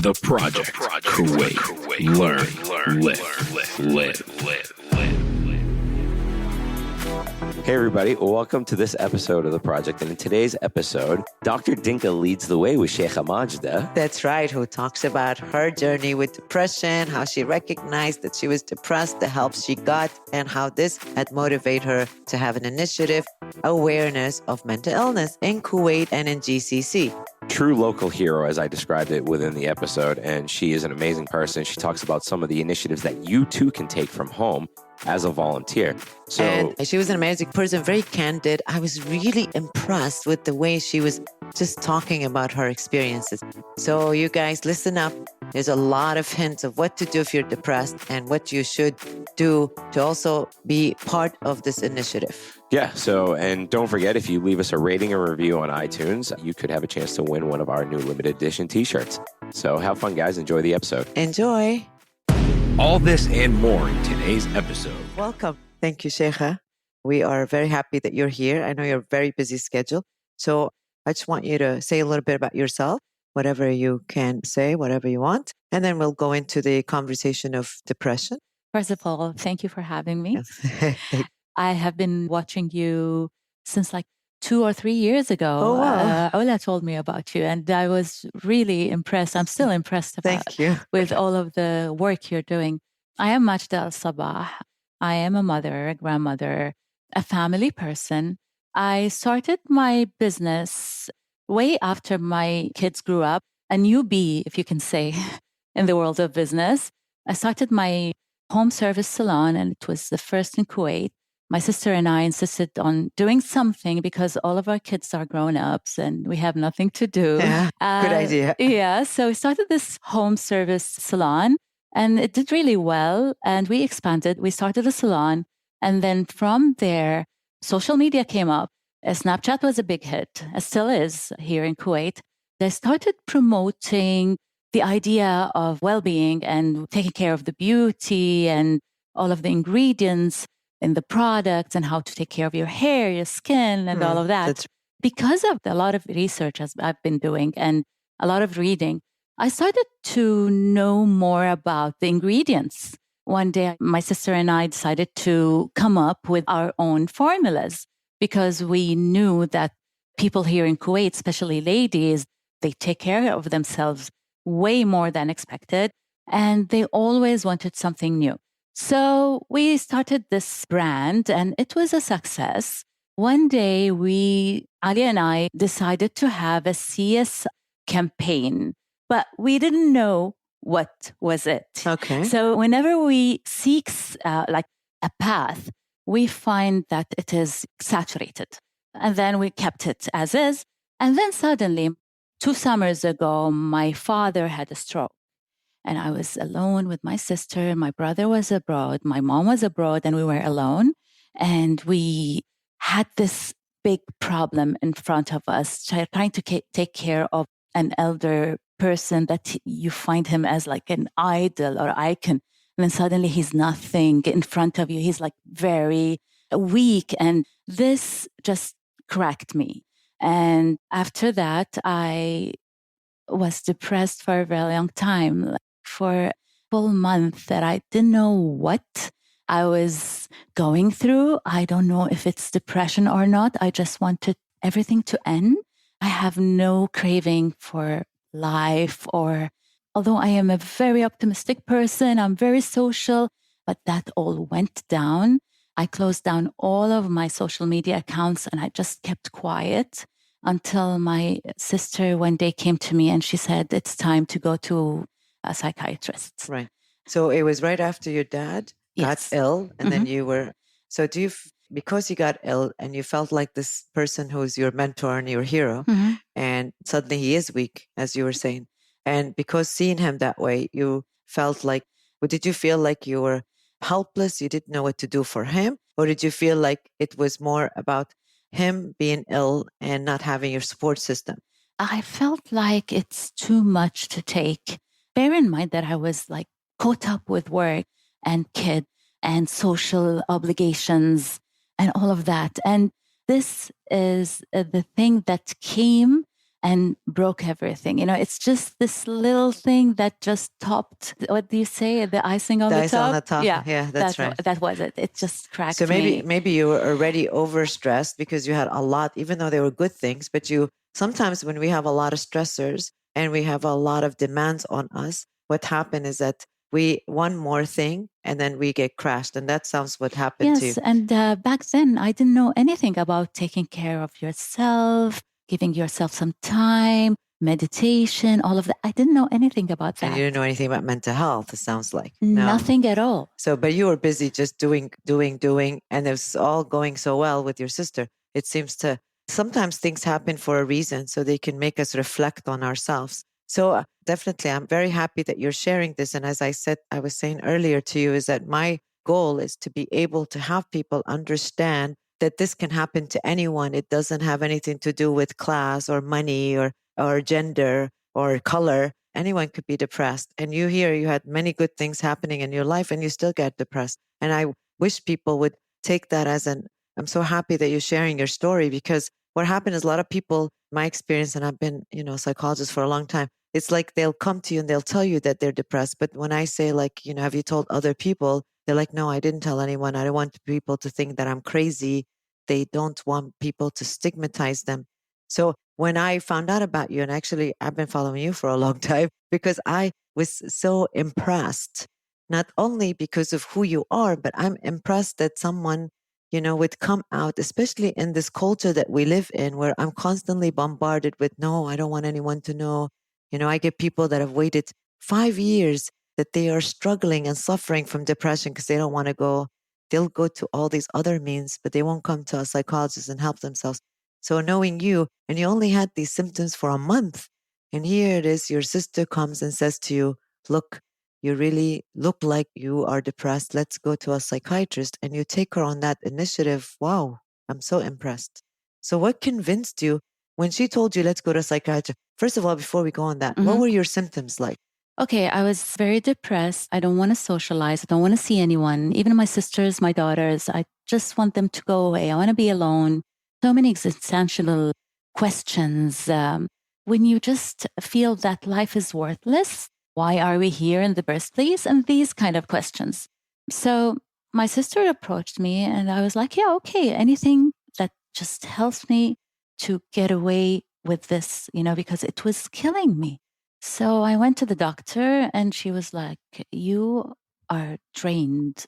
The Project. Kuwait. Learn. Live. Hey everybody, welcome to this episode of The Project. And in today's episode, Dr. Dinka leads the way with Sheikha Majda. That's right, who talks about her journey with depression, how she recognized that she was depressed, the help she got, and how this had motivated her to have an initiative, awareness of mental illness in Kuwait and in GCC. True local hero, as I described it within the episode, and she is an amazing person. She talks about some of the initiatives that you too can take from home as a volunteer. And she was an amazing person, very candid. I was really impressed with the way she was just talking about her experiences. So you guys listen up. There's a lot of hints of what to do if you're depressed and what you should do to also be part of this initiative. Yeah, and don't forget, if you leave us a rating or review on iTunes, you could have a chance to win one of our new limited edition t-shirts. So have fun, guys. Enjoy the episode. Enjoy. All this and more in today's episode. Welcome. Thank you, Sheikha. We are very happy that you're here. I know you're a very busy schedule. So I just want you to say a little bit about yourself, whatever you can say, whatever you want. And then we'll go into the conversation of depression. First of all, thank you for having me. I have been watching you since like 2 or 3 years ago. Oh, wow. Ola told me about you and I was really impressed. I'm still impressed Thank you. with all of the work you're doing. I am Majda Al Sabah. I am a mother, a grandmother, a family person. I started my business way after my kids grew up, a newbie, if you can say, in the world of business. I started my home service salon and it was the first in Kuwait. My sister and I insisted on doing something because all of our kids are grown-ups and we have nothing to do. Yeah, good idea. Yeah, so we started this home service salon and it did really well and we expanded. We started a salon and then from there, social media came up. Snapchat was a big hit, it still is here in Kuwait. They started promoting the idea of well-being and taking care of the beauty and all of the ingredients in the products and how to take care of your hair, your skin, and all of that. Because of a lot of research I've been doing and a lot of reading, I started to know more about the ingredients. One day, my sister and I decided to come up with our own formulas because we knew that people here in Kuwait, especially ladies, they take care of themselves way more than expected, and they always wanted something new. So we started this brand and it was a success. One day Ali and I decided to have a CS campaign, but we didn't know what was it. Okay. So whenever we seek like a path, we find that it is saturated. And then we kept it as is. And then suddenly, 2 summers ago, my father had a stroke. And I was alone with my sister. My brother was abroad. My mom was abroad and we were alone. And we had this big problem in front of us, trying to take care of an elder person that you find him as like an idol or icon. And then suddenly he's nothing in front of you. He's like very weak. And this just cracked me. And after that, I was depressed for a very long time. For a full month that I didn't know what I was going through. I don't know if it's depression or not. I just wanted everything to end. I have no craving for life although I am a very optimistic person, I'm very social, but that all went down. I closed down all of my social media accounts and I just kept quiet until my sister one day came to me and she said, it's time to go to a psychiatrist. Right. So it was right after your dad got ill and then you were, so because you got ill and you felt like this person who's your mentor and your hero and suddenly he is weak, as you were saying. And because seeing him that way, you felt like, did you feel like you were helpless? You didn't know what to do for him? Or did you feel like it was more about him being ill and not having your support system? I felt like it's too much to take. Bear in mind that I was like caught up with work and kid and social obligations and all of that. And this is the thing that came and broke everything. It's just this little thing that just topped, what do you say, the icing on the icing top? on the top. Yeah, that's right. That was it. It just cracked so me. Maybe you were already overstressed because you had a lot, even though they were good things. But sometimes when we have a lot of stressors and we have a lot of demands on us, what happened is that one more thing and then we get crashed. And that sounds what happened to you. Yes, and back then I didn't know anything about taking care of yourself, giving yourself some time, meditation, all of that. I didn't know anything about that. And you didn't know anything about mental health, it sounds like. Nothing at all. So, but you were busy just doing, and it was all going so well with your sister. It seems to, sometimes things happen for a reason so they can make us reflect on ourselves. So definitely, I'm very happy that you're sharing this. And as I was saying earlier to you, is that my goal is to be able to have people understand that this can happen to anyone. It doesn't have anything to do with class or money or gender or color. Anyone could be depressed. And you had many good things happening in your life and you still get depressed. And I wish people would take that I'm so happy that you're sharing your story, because what happened is a lot of people, my experience, and I've been, a psychologist for a long time, it's like they'll come to you and they'll tell you that they're depressed. But when I say have you told other people? They're like, no, I didn't tell anyone. I don't want people to think that I'm crazy. They don't want people to stigmatize them. So when I found out about you, and actually I've been following you for a long time, because I was so impressed, not only because of who you are, but I'm impressed that someone, would come out, especially in this culture that we live in, where I'm constantly bombarded with, no, I don't want anyone to know. I get people that have waited 5 years that they are struggling and suffering from depression because they don't want to go. They'll go to all these other means, but they won't come to a psychologist and help themselves. So knowing you, and you only had these symptoms for a month, and here it is, your sister comes and says to you, look, you really look like you are depressed. Let's go to a psychiatrist. And you take her on that initiative. Wow, I'm so impressed. So what convinced you when she told you, let's go to a psychiatrist? First of all, before we go on that, what were your symptoms like? Okay, I was very depressed. I don't want to socialize. I don't want to see anyone, even my sisters, my daughters. I just want them to go away. I want to be alone. So many existential questions. When you just feel that life is worthless, why are we here in the first place? And these kind of questions. So my sister approached me and I was like, yeah, okay, anything that just helps me to get away with this, because it was killing me. So I went to the doctor and she was like, you are drained.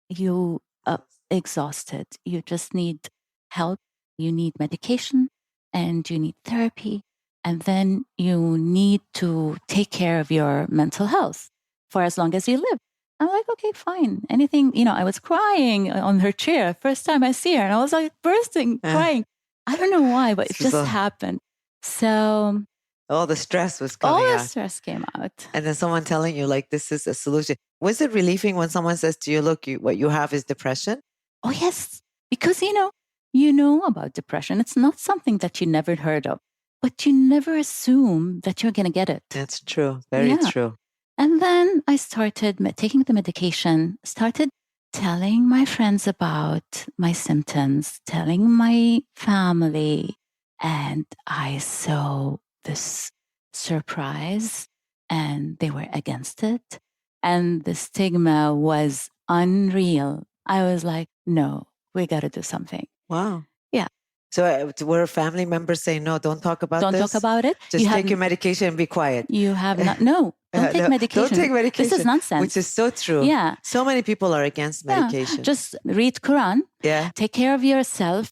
You are exhausted. You just need help. You need medication and you need therapy. And then you need to take care of your mental health for as long as you live. I'm like, okay, fine. Anything, I was crying on her chair. First time I see her and I was like bursting, crying. I don't know why, but it just happened. So all the stress was coming out. All the stress came out. And then someone telling you like, this is a solution. Was it relieving when someone says to you, look, what you have is depression? Oh, yes. Because, you know about depression. It's not something that you never heard of, but you never assume that you're going to get it. That's true. Very true. And then I started taking the medication, started telling my friends about my symptoms, telling my family, and I saw this surprise and they were against it. And the stigma was unreal. I was like, no, we got to do something. Wow. Yeah. So were family members saying, no, don't talk about this? Don't talk about it. Just take your medication and be quiet. You have not, no, don't take medication. Don't take medication. This is nonsense. Which is so true. Yeah. So many people are against medication. Yeah. Just read Quran. Yeah. Take care of yourself,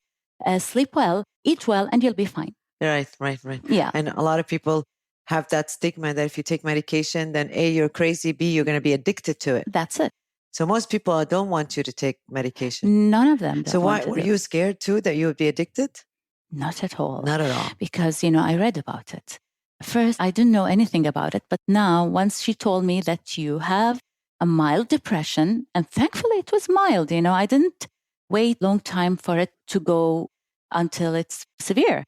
sleep well, eat well, and you'll be fine. Right. Yeah. And a lot of people have that stigma that if you take medication, then A, you're crazy, B, you're going to be addicted to it. That's it. So most people don't want you to take medication. None of them. So why were you scared too that you would be addicted? Not at all. Not at all. Because, I read about it. First, I didn't know anything about it. But now, once she told me that you have a mild depression, and thankfully it was mild, I didn't wait a long time for it to go until it's severe.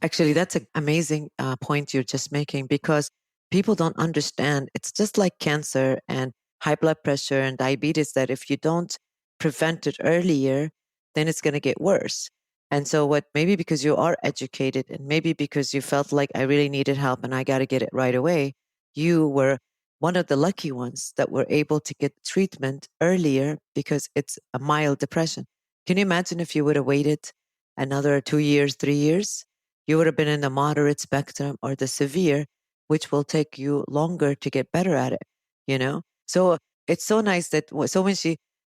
Actually, that's an amazing point you're just making, because people don't understand. It's just like cancer and high blood pressure and diabetes, that if you don't prevent it earlier, then it's going to get worse. And so maybe because you are educated and maybe because you felt like I really needed help and I got to get it right away, you were one of the lucky ones that were able to get treatment earlier because it's a mild depression. Can you imagine if you would have waited another 2 years, 3 years? You would have been in the moderate spectrum or the severe, which will take you longer to get better at it, you know? So it's so nice that, so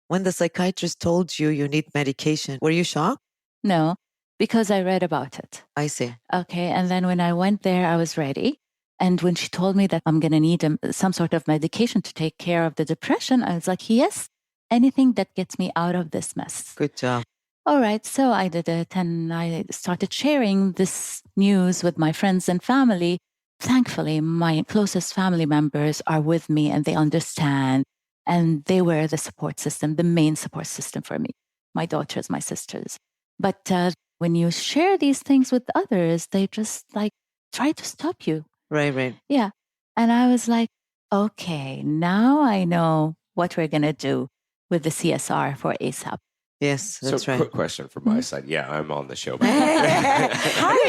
when the psychiatrist told you you need medication, were you shocked? No, because I read about it. I see. Okay. And then when I went there, I was ready. And when she told me that I'm going to need some sort of medication to take care of the depression, I was like, yes, anything that gets me out of this mess. Good job. All right. So I did it and I started sharing this news with my friends and family. Thankfully, my closest family members are with me and they understand. And they were the support system, the main support system for me, my daughters, my sisters. But when you share these things with others, they just like try to stop you. Right. Yeah. And I was like, okay, now I know what we're going to do with the CSR for ASAP. Yes, that's so, right. quick question from my side. Yeah, I'm on the show. Hi,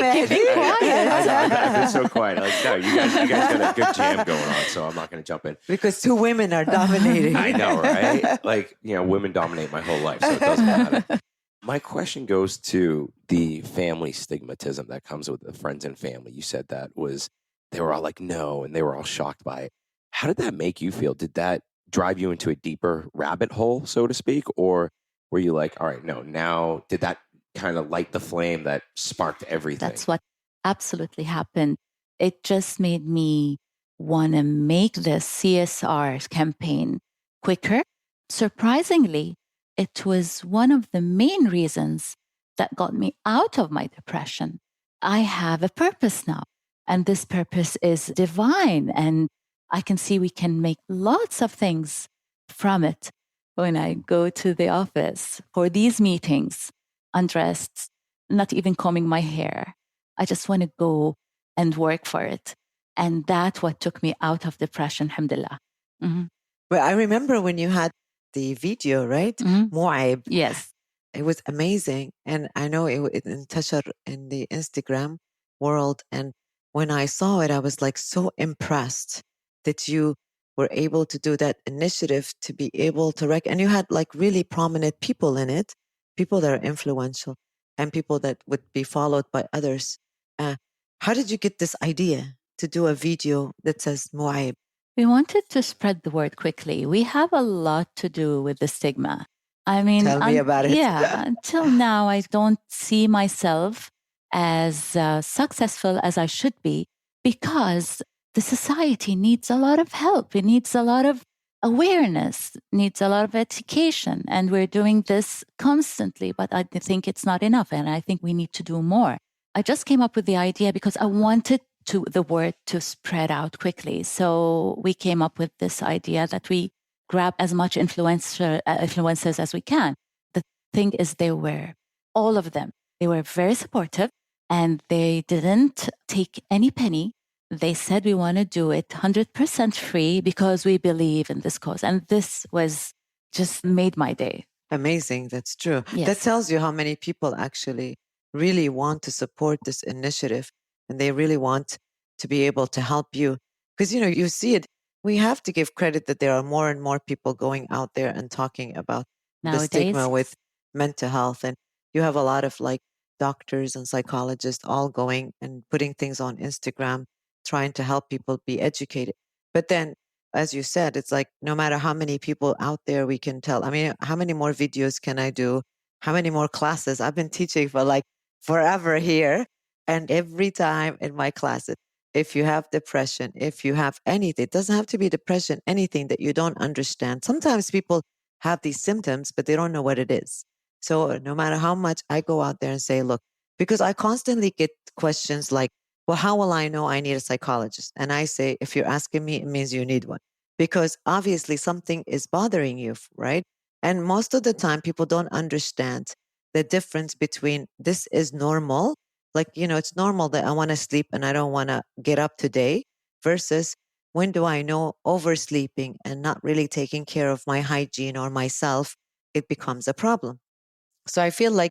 man. Keep it quiet. I've been so quiet. Like, no, you guys got a good jam going on, so I'm not going to jump in. Because two women are dominating. I know, right? Like, women dominate my whole life, so it doesn't matter. My question goes to the family stigmatism that comes with the friends and family. You said they were all like, no, and they were all shocked by it. How did that make you feel? Did that drive you into a deeper rabbit hole, so to speak? Or were you like, all right, no, now did that kind of light the flame that sparked everything? That's what absolutely happened. It just made me want to make this CSR campaign quicker. Surprisingly, it was one of the main reasons that got me out of my depression. I have a purpose now, and this purpose is divine, and I can see we can make lots of things from it. When I go to the office for these meetings, undressed, not even combing my hair, I just want to go and work for it. And that's what took me out of depression, alhamdulillah. Mm-hmm. Well, I remember when you had the video, right? Mm-hmm. Mu'aib. Yes. It was amazing. And I know it intashar in the Instagram world. And when I saw it, I was like so impressed that you were able to do that initiative to be able to and you had like really prominent people in it, people that are influential and people that would be followed by others. How did you get this idea to do a video that says Mu'aib? We wanted to spread the word quickly. We have a lot to do with the stigma. I mean, tell me about it. Yeah, until now, I don't see myself as successful as I should be because the society needs a lot of help. It needs a lot of awareness, needs a lot of education. And we're doing this constantly, but I think it's not enough. And I think we need to do more. I just came up with the idea because I wanted the word to spread out quickly. So we came up with this idea that we grab as much influencers as we can. The thing is, all of them, they were very supportive and they didn't take any penny. They said, we want to do it 100% free because we believe in this cause. And this was just made my day. Amazing. That's true. Yes. That tells you how many people actually really want to support this initiative and they really want to be able to help you. Because, you see it. We have to give credit that there are more and more people going out there and talking about Nowadays, the stigma with mental health. And you have a lot of like doctors and psychologists all going and putting things on Instagram, trying to help people be educated. But then, as you said, it's like no matter how many people out there we can tell. I mean, how many more videos can I do? How many more classes? I've been teaching for like forever here. And every time in my classes, if you have depression, if you have anything, it doesn't have to be depression, anything that you don't understand. Sometimes people have these symptoms, but they don't know what it is. So no matter how much I go out there and say, look, because I constantly get questions like, well, how will I know I need a psychologist? And I say, if you're asking me, it means you need one. Because obviously something is bothering you, right? And most of the time, people don't understand the difference between this is normal. Like, it's normal that I want to sleep and I don't want to get up today versus when do I know oversleeping and not really taking care of my hygiene or myself, it becomes a problem. So I feel like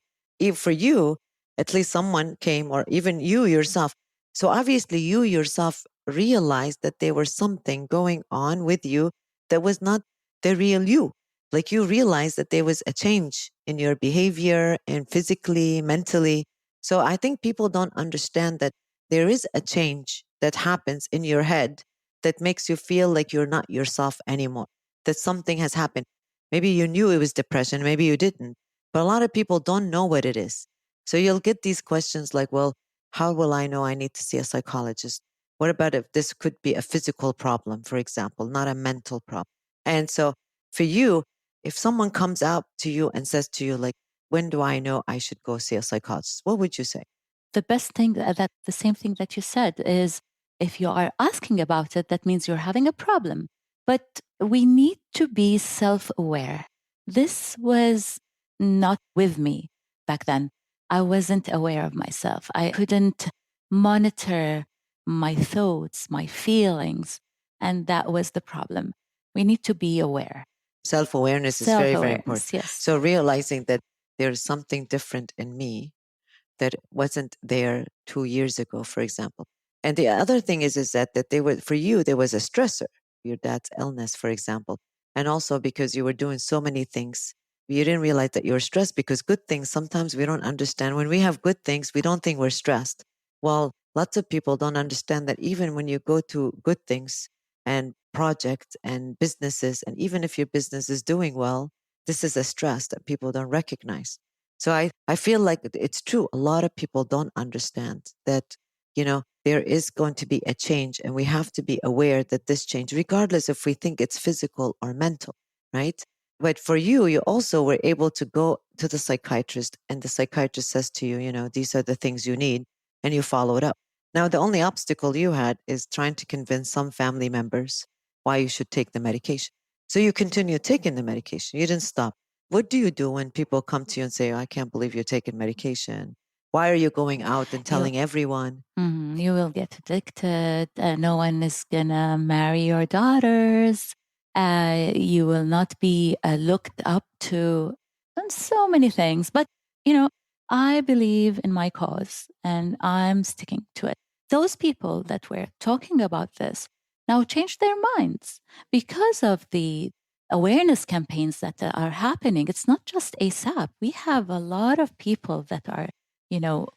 for you, at least someone came, or even you yourself. So obviously you yourself realized that there was something going on with you that was not the real you. Like you realized that there was a change in your behavior and physically, mentally. So I think people don't understand that there is a change that happens in your head that makes you feel like you're not yourself anymore, that something has happened. Maybe you knew it was depression, maybe you didn't, but a lot of people don't know what it is. So you'll get these questions like, well, how will I know I need to see a psychologist? What about if this could be a physical problem, for example, not a mental problem? And so for you, if someone comes out to you and says to you, like, when do I know I should go see a psychologist? What would you say? The best thing that the same thing that you said is, if you are asking about it, that means you're having a problem. But we need to be self-aware. This was not with me back then. I wasn't aware of myself. I couldn't monitor my thoughts, my feelings. And that was the problem. We need to be aware. Self-awareness is very, very important. Yes. So realizing that there's something different in me that wasn't there 2 years ago, for example. And the other thing is that they were, for you, there was a stressor, your dad's illness, for example. And also because you were doing so many things, you didn't realize that you were stressed, because good things, sometimes we don't understand. When we have good things, we don't think we're stressed. Well, lots of people don't understand that even when you go to good things and projects and businesses, and even if your business is doing well, this is a stress that people don't recognize. So I feel like it's true. A lot of people don't understand that, there is going to be a change, and we have to be aware that this change, regardless if we think it's physical or mental, right? But for you, you also were able to go to the psychiatrist, and the psychiatrist says to you, these are the things you need, and you follow it up. Now, the only obstacle you had is trying to convince some family members why you should take the medication. So you continue taking the medication. You didn't stop. What do you do when people come to you and say, I can't believe you're taking medication? Why are you going out and telling everyone? You will get addicted. No one is going to marry your daughters. You will not be looked up to, and so many things. But, I believe in my cause, and I'm sticking to it. Those people that were talking about this now change their minds because of the awareness campaigns that are happening. It's not just ASAP. We have a lot of people that are,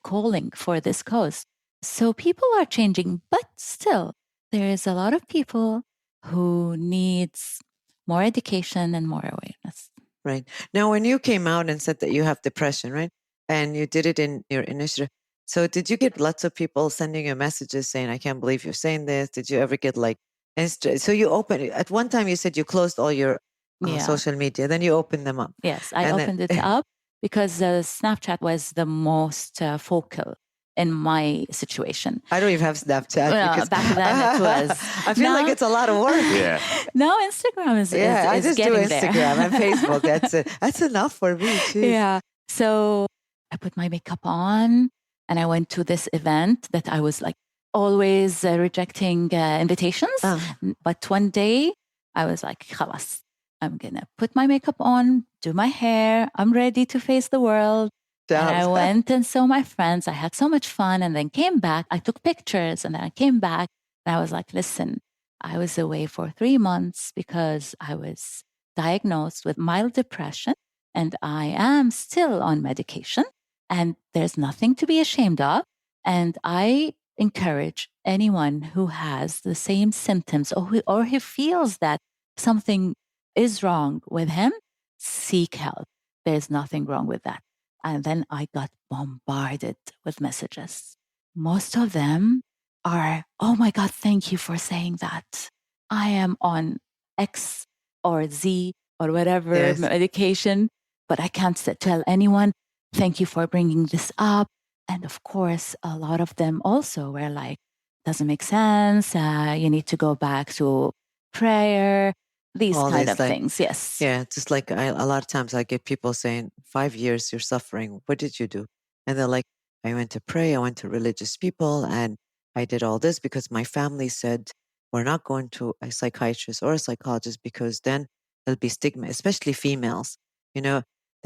calling for this cause. So people are changing, but still, there is a lot of people who needs more education and more awareness. Right. Now, when you came out and said that you have depression, right? And you did it in your initiative. So did you get lots of people sending you messages saying, I can't believe you're saying this? Did you ever get so you opened, at one time you said you closed all your social media, then you opened them up. Yes, I opened it up because Snapchat was the most focal in my situation. I don't even have Snapchat. Because back then it was. I feel like it's a lot of work. Yeah. No, Instagram is I just do Instagram there. and Facebook. That's it. That's enough for me. Jeez. Yeah. So I put my makeup on and I went to this event that I was like always rejecting invitations. But one day I was like, khalas, I'm going to put my makeup on, do my hair. I'm ready to face the world. And I went and saw my friends. I had so much fun, and then came back. I took pictures, and then I came back, and I was like, listen, I was away for 3 months because I was diagnosed with mild depression, and I am still on medication, and there's nothing to be ashamed of. And I encourage anyone who has the same symptoms or who feels that something is wrong with him, seek help. There's nothing wrong with that. And then I got bombarded with messages. Most of them are, oh my God, thank you for saying that. I am on X or Z or whatever medication, but I can't tell anyone. Thank you for bringing this up. And of course, a lot of them also were like, doesn't make sense. You need to go back to prayer. These kind of things, yes. Yeah, just like a lot of times I get people saying, 5 years you're suffering. What did you do? And they're like, I went to pray. I went to religious people and I did all this because my family said, we're not going to a psychiatrist or a psychologist because then there'll be stigma, especially females. The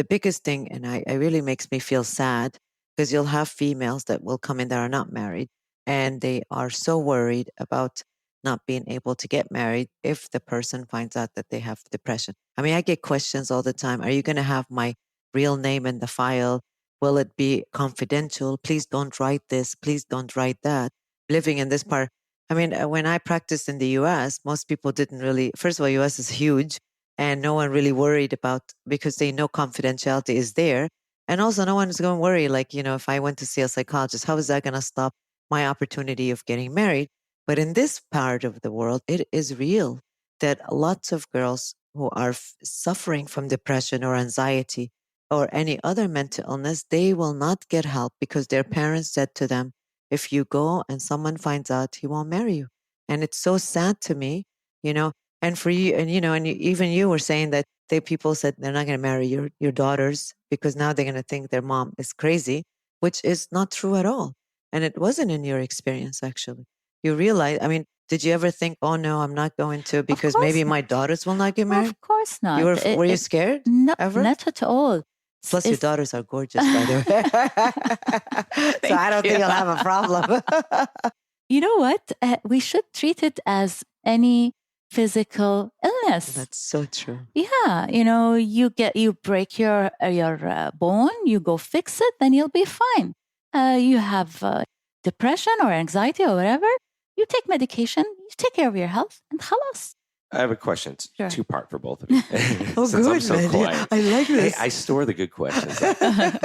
biggest thing, and I really makes me feel sad because you'll have females that will come in that are not married, and they are so worried about not being able to get married if the person finds out that they have depression. I mean, I get questions all the time. Are you going to have my real name in the file? Will it be confidential? Please don't write this. Please don't write that. Living in this part. I mean, when I practiced in the US, most people didn't really, first of all, US is huge and no one really worried about, because they know confidentiality is there. And also no one is going to worry, like, if I went to see a psychologist, how is that going to stop my opportunity of getting married? But in this part of the world, it is real that lots of girls who are suffering from depression or anxiety or any other mental illness, they will not get help because their parents said to them, if you go and someone finds out, he won't marry you. And it's so sad to me, and for you, and even you were saying that people said they're not going to marry your daughters because now they're going to think their mom is crazy, which is not true at all. And it wasn't in your experience, actually. You realize, I mean, did you ever think, oh no, I'm not going to because maybe my daughters will not get married? Of course not. Were you scared? No, ever? Not at all. Plus, your daughters are gorgeous, by the way. So I don't think you'll have a problem. You know what? We should treat it as any physical illness. That's so true. Yeah, you break your bone, you go fix it, then you'll be fine. You have depression or anxiety or whatever, you take medication, you take care of your health, and khalas. I have a question. It's Sure. two-part for both of you. Oh, Since good, I'm so man. quiet. I like this. Hey, I store the good questions.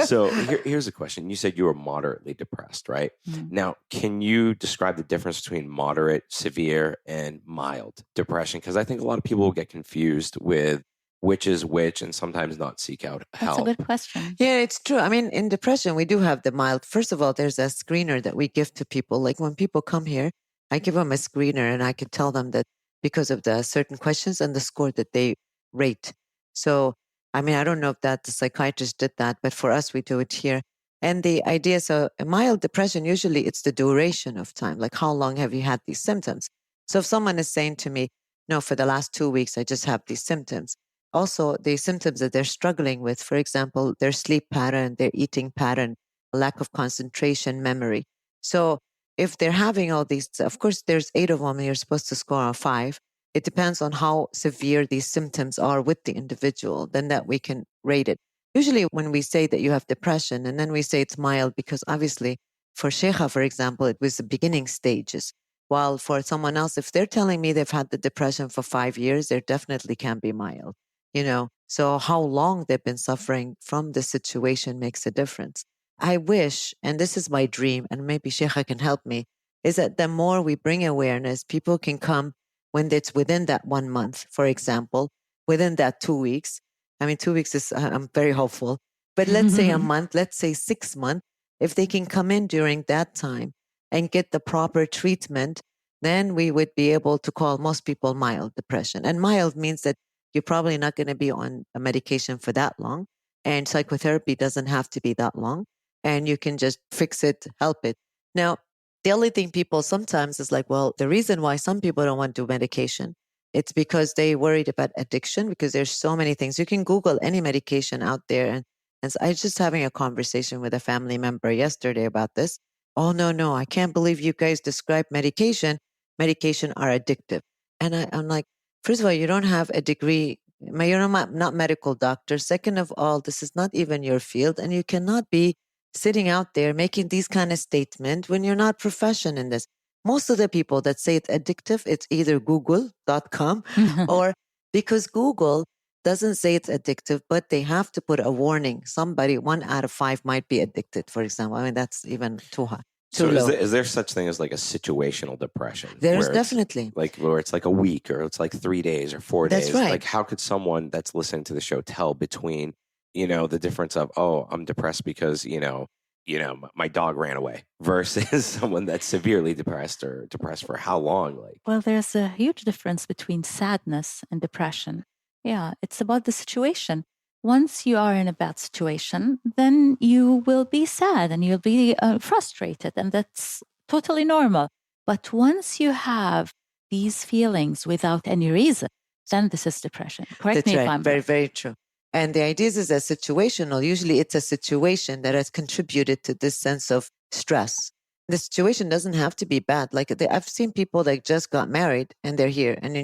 So here's a question. You said you were moderately depressed, right? Mm-hmm. Now, can you describe the difference between moderate, severe, and mild depression? Because I think a lot of people will get confused with which is which and sometimes not seek out help. That's a good question. Yeah, it's true. I mean, in depression, we do have the mild. First of all, there's a screener that we give to people. Like when people come here, I give them a screener and I can tell them that because of the certain questions and the score that they rate. So, I mean, I don't know if the psychiatrist did that, but for us, we do it here. And the idea, so a mild depression, usually it's the duration of time. Like how long have you had these symptoms? So if someone is saying to me, no, for the last 2 weeks, I just have these symptoms. Also, the symptoms that they're struggling with, for example, their sleep pattern, their eating pattern, lack of concentration, memory. So if they're having all these, of course, there's 8 of them, and you're supposed to score a 5. It depends on how severe these symptoms are with the individual, then that we can rate it. Usually when we say that you have depression, and then we say it's mild, because obviously for Sheikha, for example, it was the beginning stages. While for someone else, if they're telling me they've had the depression for 5 years, there definitely can be mild. So how long they've been suffering from the situation makes a difference. I wish, and this is my dream, and maybe Sheikha can help me, is that the more we bring awareness, people can come when it's within that 1 month, for example, within that 2 weeks. I mean, 2 weeks is, I'm very hopeful, but let's say a month, let's say 6 months, if they can come in during that time and get the proper treatment, then we would be able to call most people mild depression. And mild means that you're probably not going to be on a medication for that long. And psychotherapy doesn't have to be that long. And you can just fix it, help it. Now, the only thing people sometimes is like, well, the reason why some people don't want to do medication, it's because they worried about addiction, because there's so many things. You can Google any medication out there. And so I was just having a conversation with a family member yesterday about this. Oh, no, I can't believe you guys describe medication. Medication are addictive. And I'm like, first of all, you don't have a degree. You're not medical doctor. Second of all, this is not even your field. And you cannot be sitting out there making these kind of statements when you're not professional in this. Most of the people that say it's addictive, it's either google.com or because Google doesn't say it's addictive, but they have to put a warning. Somebody, 1 out of 5 might be addicted, for example. I mean, that's even too high. So is there such thing as like a situational depression? There's definitely. Like where it's like a week or it's like 3 days or 4 days. That's right. Like how could someone that's listening to the show tell between, the difference of, oh, I'm depressed because, my dog ran away versus someone that's severely depressed or depressed for how long? Like, well, there's a huge difference between sadness and depression. Yeah, it's about the situation. Once you are in a bad situation, then you will be sad and you'll be frustrated, and that's totally normal. But once you have these feelings without any reason, then this is depression. Correct me if I'm very, wrong. very true. And the idea is that situational, usually it's a situation that has contributed to this sense of stress. The situation doesn't have to be bad. Like I've seen people that just got married and they're here. And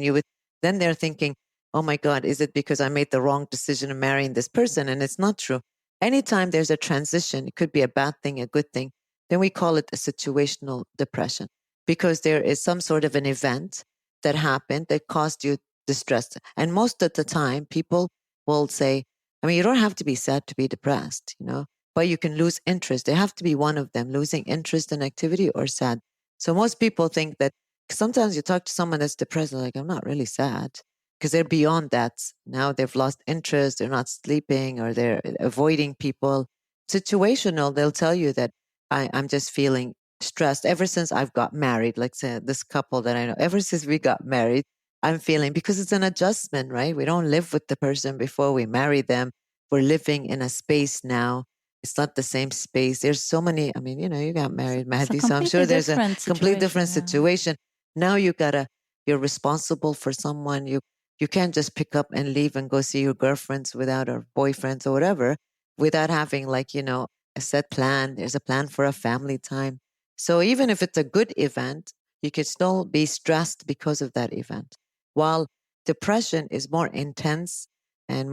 then they're thinking, oh my God, is it because I made the wrong decision of marrying this person? And it's not true. Anytime there's a transition, it could be a bad thing, a good thing, then we call it a situational depression because there is some sort of an event that happened that caused you distress. And most of the time, people will say, I mean, you don't have to be sad to be depressed, but you can lose interest. They have to be one of them, losing interest in activity or sad. So most people think that sometimes you talk to someone that's depressed, they're like, I'm not really sad. Because they're beyond that. Now they've lost interest, they're not sleeping, or they're avoiding people. Situational, they'll tell you that I'm just feeling stressed ever since I've got married. Like say this couple that I know, ever since we got married, I'm feeling, because it's an adjustment, right? We don't live with the person before we marry them. We're living in a space now. It's not the same space. There's so many, I mean, you got married, Mahdi, so I'm sure there's a complete different situation. Now you're responsible for someone. You can't just pick up and leave and go see your girlfriends without or boyfriends or whatever, without having a set plan. There's a plan for a family time. So even if it's a good event, you could still be stressed because of that event. While depression is more intense and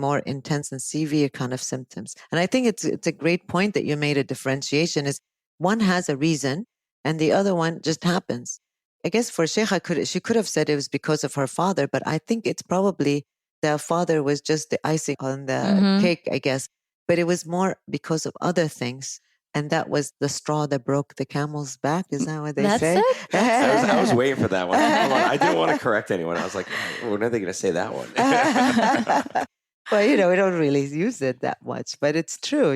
severe kind of symptoms. And I think it's a great point that you made. A differentiation is one has a reason and the other one just happens. I guess for Sheikha, she could have said it was because of her father, but I think it's probably the father was just the icing on the cake, I guess. But it was more because of other things. And that was the straw that broke the camel's back. Is that what they say? I was waiting for that one. I didn't want to correct anyone. I was like, when are they going to say that one? Well, we don't really use it that much, but it's true,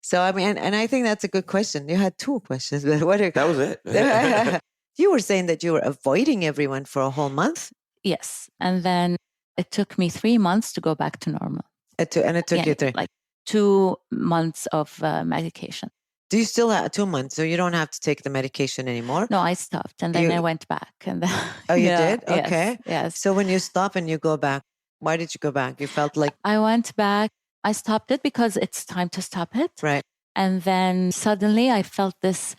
So, I mean, and I think that's a good question. You had two questions. But that was it. You were saying that you were avoiding everyone for a whole month? Yes. And then it took me 3 months to go back to normal. It took you 3? Like 2 months of medication. Do you still have 2 months? So you don't have to take the medication anymore? No, I stopped and then I went back. And then, oh, you did? Okay. Yes. So when you stop and you go back, why did you go back? You felt like... I went back. I stopped it because it's time to stop it. Right. And then suddenly I felt this,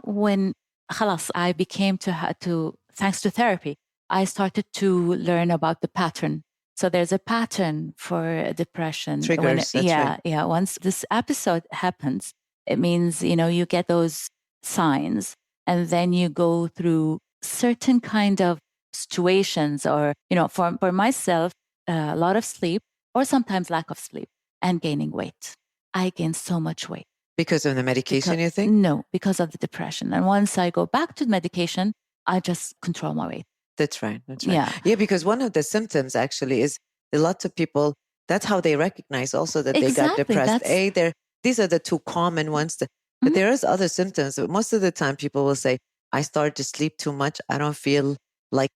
when khalas, I became to thanks to therapy, I started to learn about the pattern. So there's a pattern for depression. Triggers. Right. Once this episode happens, it means, you get those signs and then you go through certain kind of situations or, for myself, a lot of sleep or sometimes lack of sleep and gaining weight. I gained so much weight. Because of the medication, you think? No, because of the depression. And once I go back to medication, I just control my weight. That's right. Yeah, because one of the symptoms actually is lots of people, that's how they recognize also that they got depressed. These are the two common ones. But there is other symptoms. But most of the time people will say, I started to sleep too much. I don't feel like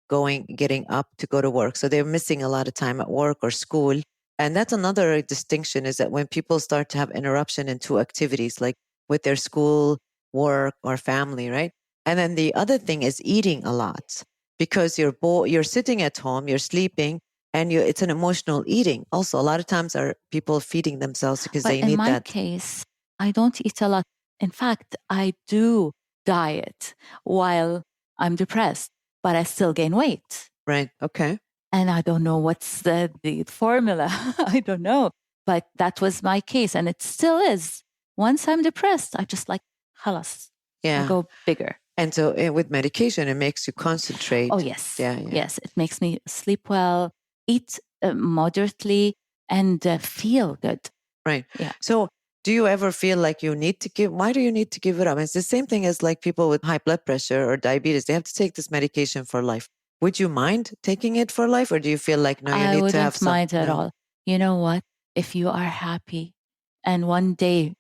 getting up to go to work. So they're missing a lot of time at work or school. And that's another distinction, is that when people start to have interruption in two activities, like with their school, work, or family, right? And then the other thing is eating a lot, because you're sitting at home, you're sleeping, and it's an emotional eating. Also, a lot of times are people feeding themselves because they need that. In my case, I don't eat a lot. In fact, I do diet while I'm depressed, but I still gain weight. Right. Okay. And I don't know what's the formula. I don't know. But that was my case. And it still is. Once I'm depressed, I just khalas. Yeah. I go bigger. And so with medication, it makes you concentrate. Oh, yes. Yeah. Yes. It makes me sleep well, eat moderately, and feel good. Right. Yeah. So do you ever feel like why do you need to give it up? It's the same thing as like people with high blood pressure or diabetes. They have to take this medication for life. Would you mind taking it for life, or do you feel like, no, you need to have some? I wouldn't mind at all. You know what? If you are happy and one day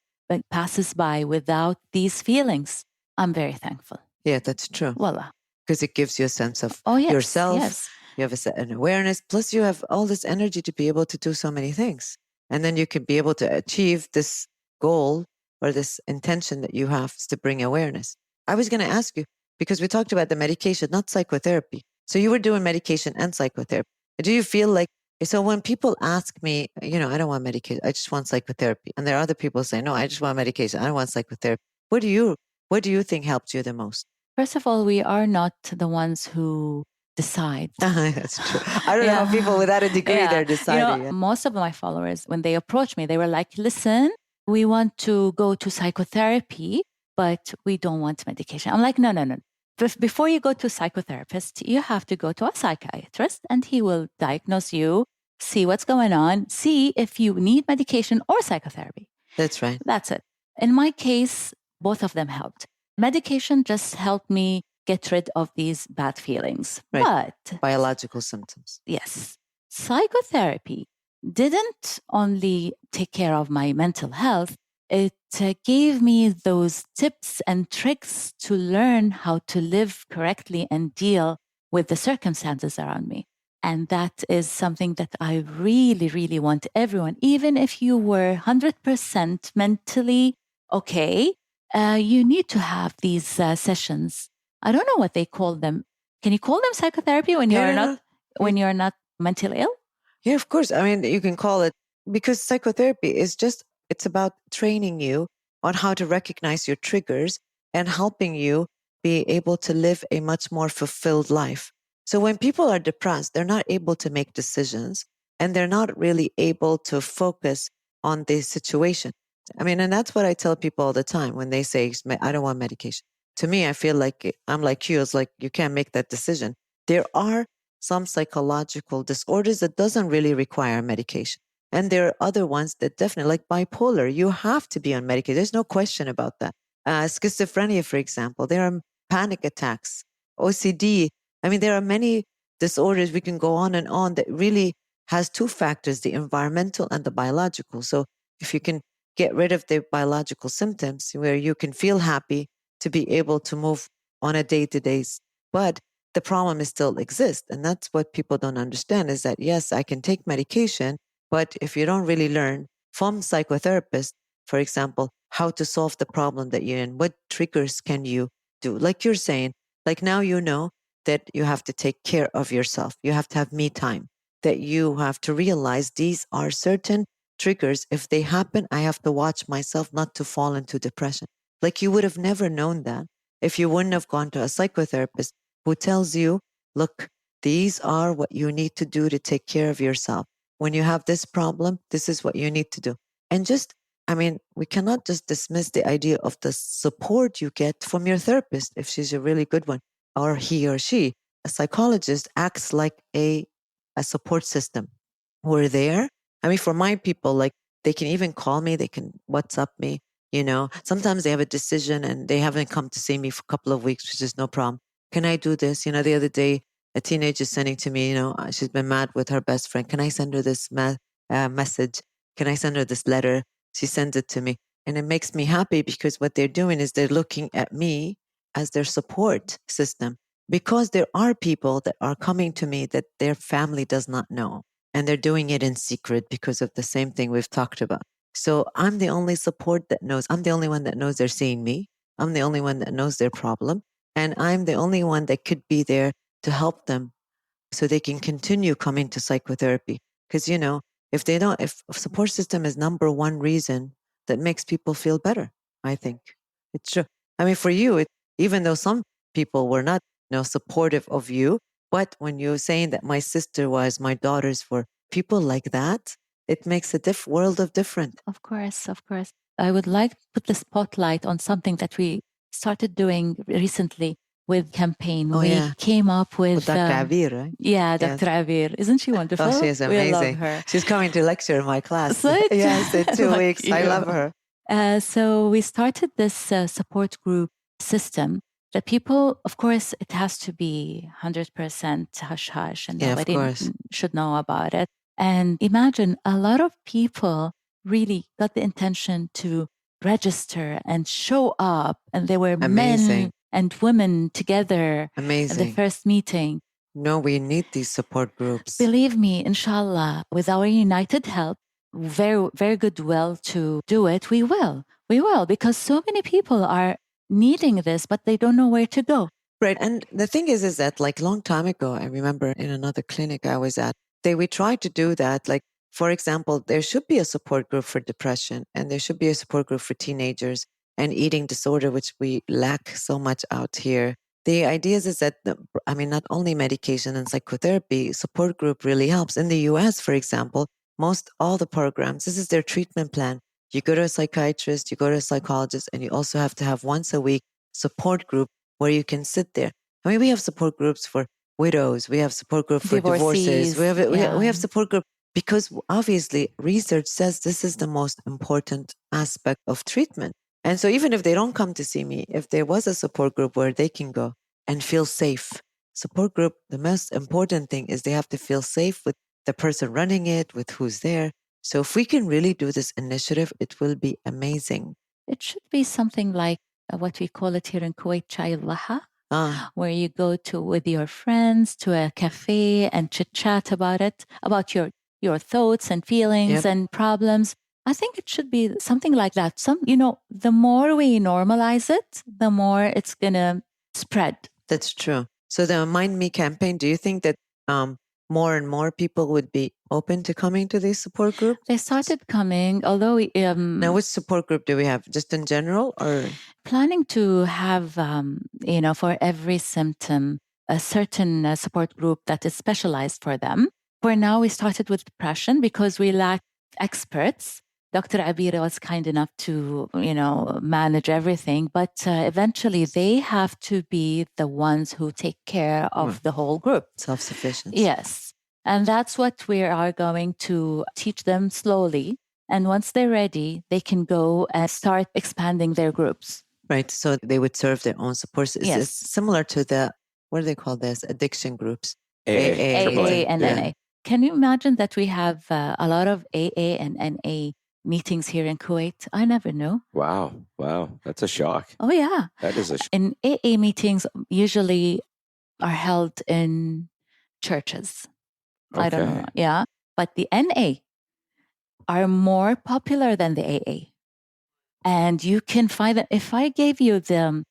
passes by without these feelings, I'm very thankful. Yeah, that's true. Voila. Because it gives you a sense of yes, yourself. Yes. You have an awareness. Plus, you have all this energy to be able to do so many things. And then you can be able to achieve this goal or this intention that you have to bring awareness. I was going to ask you, because we talked about the medication, not psychotherapy. So you were doing medication and psychotherapy. Do you feel like So when people ask me, I don't want medication, I just want psychotherapy. And there are other people saying, no, I just want medication, I don't want psychotherapy. What do you think helped you the most? First of all, we are not the ones who decide. That's true. I don't know how people without a degree, they're deciding. Most of my followers, when they approach me, they were like, listen, we want to go to psychotherapy, but we don't want medication. I'm like, no. Before you go to a psychotherapist, you have to go to a psychiatrist and he will diagnose you, see what's going on, see if you need medication or psychotherapy. That's right. That's it. In my case, both of them helped. Medication just helped me get rid of these bad feelings. Right. But biological symptoms. Yes. Psychotherapy didn't only take care of my mental health, it gave me those tips and tricks to learn how to live correctly and deal with the circumstances around me. And that is something that I really, really want everyone, even if you were 100% mentally okay, you need to have these sessions. I don't know what they call them. Can you call them psychotherapy when you're not mentally ill? Yeah, of course. I mean, you can call it, because psychotherapy is it's about training you on how to recognize your triggers and helping you be able to live a much more fulfilled life. So when people are depressed, they're not able to make decisions and they're not really able to focus on the situation. I mean, and that's what I tell people all the time when they say, I don't want medication. To me, I feel like I'm like you. It's like you can't make that decision. There are some psychological disorders that doesn't really require medication. And there are other ones that definitely, like bipolar, you have to be on medication. There's no question about that. Schizophrenia, for example, there are panic attacks, OCD. I mean, there are many disorders, we can go on and on, that really has two factors, the environmental and the biological. So if you can get rid of the biological symptoms where you can feel happy to be able to move on a day-to-day, but the problem is still exists. And that's what people don't understand is that, yes, I can take medication, but if you don't really learn from psychotherapists, for example, how to solve the problem that you're in, what triggers can you do? Like you're saying, like now you know that you have to take care of yourself. You have to have me time, that you have to realize these are certain triggers. If they happen, I have to watch myself not to fall into depression. Like you would have never known that if you wouldn't have gone to a psychotherapist who tells you, look, these are what you need to do to take care of yourself. When you have this problem, this is what you need to do. And we cannot just dismiss the idea of the support you get from your therapist if she's a really good one, or he or she. A psychologist acts like a support system. We're there. I mean, for my people, like they can even call me, they can WhatsApp me, sometimes they have a decision and they haven't come to see me for a couple of weeks, which is no problem. Can I do this? The other day, a teenager sending to me, she's been mad with her best friend. Can I send her this message? Can I send her this letter? She sends it to me. And it makes me happy because what they're doing is they're looking at me as their support system, because there are people that are coming to me that their family does not know. And they're doing it in secret because of the same thing we've talked about. So I'm the only support that knows. I'm the only one that knows they're seeing me. I'm the only one that knows their problem. And I'm the only one that could be there to help them so they can continue coming to psychotherapy. Because, if support system is number one reason that makes people feel better, I think it's true. I mean, for you, even though some people were not, supportive of you, but when you're saying that my sister was, my daughters were, people like that, it makes a world of difference. Of course. I would like to put the spotlight on something that we started doing recently with campaign. We came up with Dr. Abir, right? Yeah, Dr. Abir. Isn't she wonderful? Oh, she is amazing. We love her. She's coming to lecture in my class. Right? Yes, in 2 weeks. I love her. So we started this support group system that people, of course, it has to be 100% hush-hush and nobody should know about it. And imagine a lot of people really got the intention to register and show up. And there were men and women together at the first meeting. No, we need these support groups. Believe me, inshallah, with our united help, very, very good will to do it, we will. We will, because so many people are needing this, but they don't know where to go. Right. And the thing is that like long time ago, I remember in another clinic I was at, we try to do that. Like, for example, there should be a support group for depression, and there should be a support group for teenagers and eating disorder, which we lack so much out here. The idea is that, not only medication and psychotherapy, support group really helps. In the US, for example, most all the programs, this is their treatment plan. You go to a psychiatrist, you go to a psychologist, and you also have to have once a week support group where you can sit there. I mean, we have support groups for widows, we have support group for divorces, we have support group because obviously research says this is the most important aspect of treatment. And so even if they don't come to see me, if there was a support group where they can go and feel safe, support group, the most important thing is they have to feel safe with the person running it, with who's there. So if we can really do this initiative, it will be amazing. It should be something like what we call it here in Kuwait, Chai Laha, where you go to with your friends to a cafe and chit chat about it, about your thoughts and feelings and problems. I think it should be something like that. The more we normalize it, the more it's going to spread. That's true. So the Mind Me campaign, do you think that more and more people would be open to coming to these support groups? They started coming, although... now, which support group do we have? Just in general, or? Planning to have, for every symptom, a certain support group that is specialized for them. For now, we started with depression because we lack experts. Dr. Abira was kind enough to, manage everything, but eventually they have to be the ones who take care of the whole group. Self-sufficiency. Yes. And that's what we are going to teach them slowly. And once they're ready, they can go and start expanding their groups. Right. So they would serve their own support. Yes. It's similar to the, what do they call this? Addiction groups. AA and NA. Can you imagine that we have a lot of AA and NA meetings here in Kuwait? I never knew. Wow. That's a shock. Oh, yeah. That is a shock. And AA meetings usually are held in churches. Okay. I don't know. Yeah. But the NA are more popular than the AA. And you can find that if I gave you the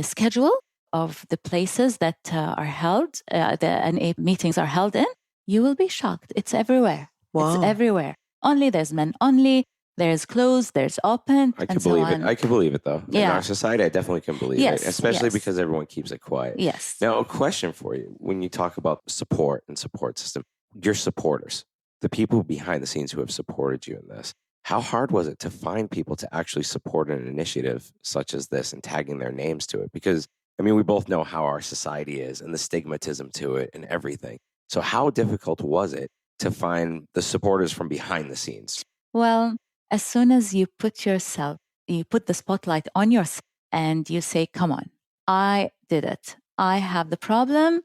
schedule of the places that are held, the NA meetings are held in, you will be shocked. It's everywhere. Wow. It's everywhere. Only there's men only, there's closed, there's open. I can believe it. I can believe it though. Yeah. In our society, I definitely can believe it, especially because everyone keeps it quiet. Yes. Now, a question for you. When you talk about support and support system, your supporters, the people behind the scenes who have supported you in this, how hard was it to find people to actually support an initiative such as this and tagging their names to it? Because, we both know how our society is and the stigmatism to it and everything. So how difficult was it to find the supporters from behind the scenes? Well, as soon as you put the spotlight on yourself and you say, come on, I did it. I have the problem.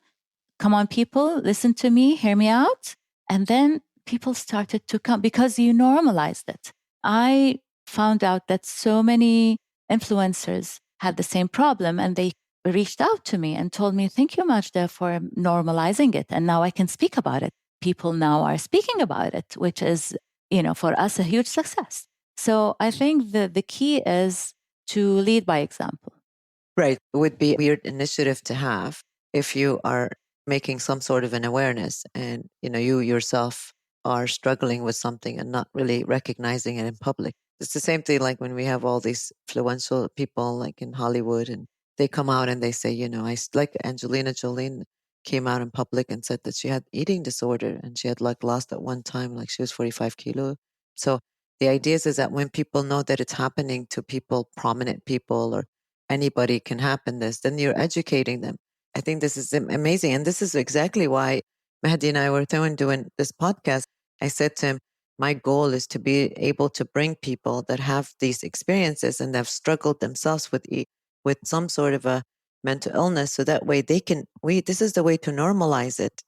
Come on, people, listen to me, hear me out. And then people started to come because you normalized it. I found out that so many influencers had the same problem and they reached out to me and told me, thank you, Majda, for normalizing it. And now I can speak about it. People now are speaking about it, which is, for us a huge success. So I think the key is to lead by example. Right. It would be a weird initiative to have if you are making some sort of an awareness and, you yourself are struggling with something and not really recognizing it in public. It's the same thing like when we have all these influential people like in Hollywood and they come out and they say, like Angelina Jolie came out in public and said that she had eating disorder and she had lost at one time, she was 45 kilos. So the idea is that when people know that it's happening to people, prominent people or anybody can happen this, then you're educating them. I think this is amazing. And this is exactly why Mahdi and I were doing this podcast. I said to him, my goal is to be able to bring people that have these experiences and have struggled themselves with some sort of a mental illness. So that way this is the way to normalize it.